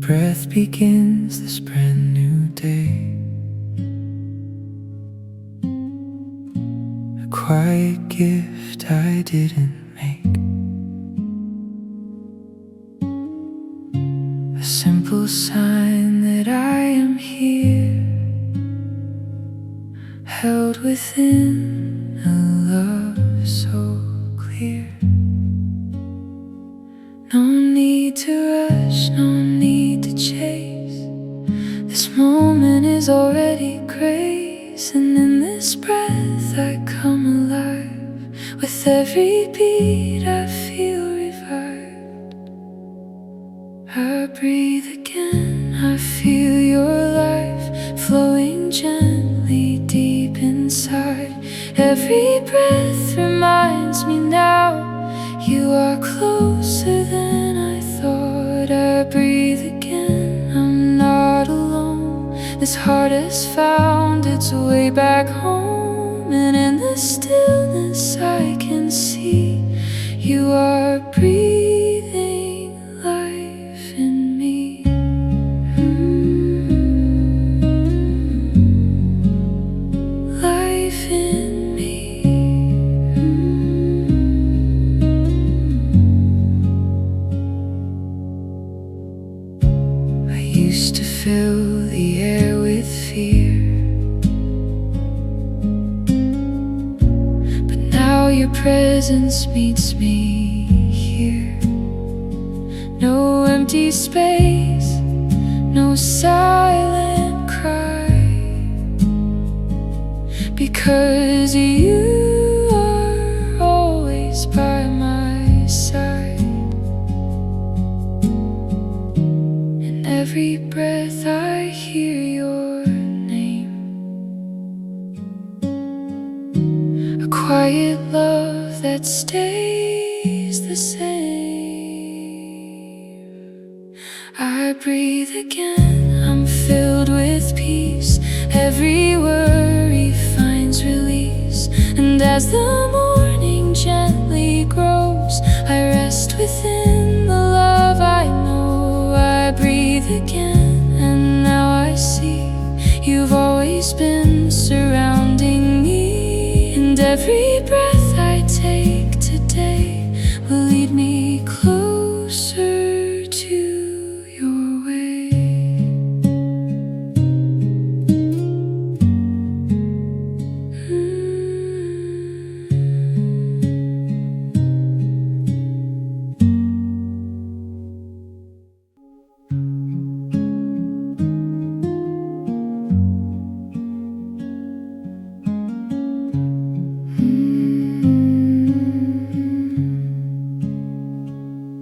breath begins this brand new day. A quiet gift I didn't make, a simple sign that I am here, held within a love so clear. No need to rush, no need to chase. This moment is already grace, and in this breath I come alive. With every beat I feel revived. I breathe again, I feel your life flowing gently deep inside. Every breath reminds me now you are closer than I thought. I breathe again, I'm not alone. This heart has found its way back home, and in the stillness I can see you are breathing life in me. Life in me. Used to fill the air with fear, but now your presence meets me here. No empty space, no silent cry, because you are always by my side. Every breath I hear your name, a quiet love that stays the same. I breathe again, I'm filled with peace. Every worry finds release, and as the morning gently grows, I rest within the love I know. I breathe again, and now I see you've always been surrounding me, and every breath I take today will lead me closer to your way.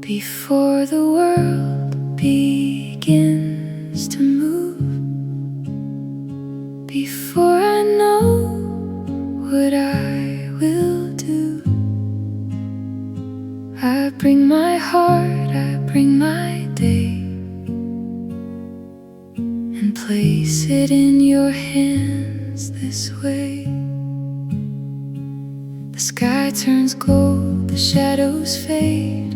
Before the world begins to move, before I know what I will do, I bring my heart, I bring my day, and place it in your hands this way. The sky turns gold, the shadows fade,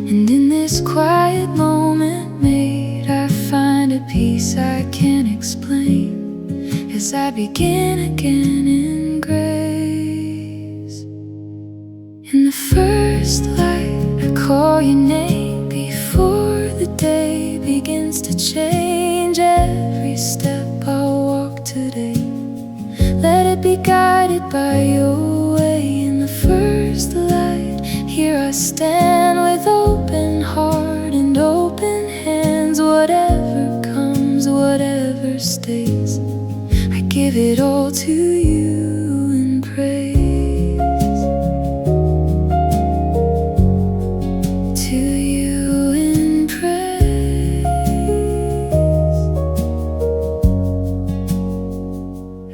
and in this quiet moment made, I find a peace I can't explain as I begin again in grace. In the first light, I call your name before the day begins to change. Every step I'll walk today, let it be guided by your way. In the first light, here I stand with open heart and open hands. Whatever comes, whatever stays, I give it all to you in praise. To you in praise.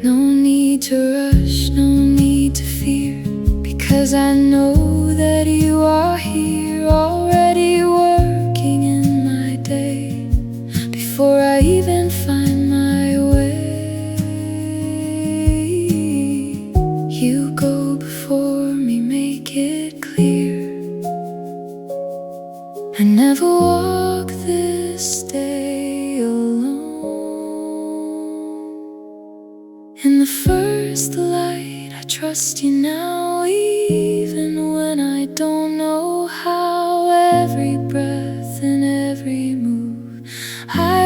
No need to rush, no need to fear, because I know that you are here already working in my day. Before I even find my way, you go before me, make it clear. I never walk this day trust you now, even when I don't know how. Every breath and every move, I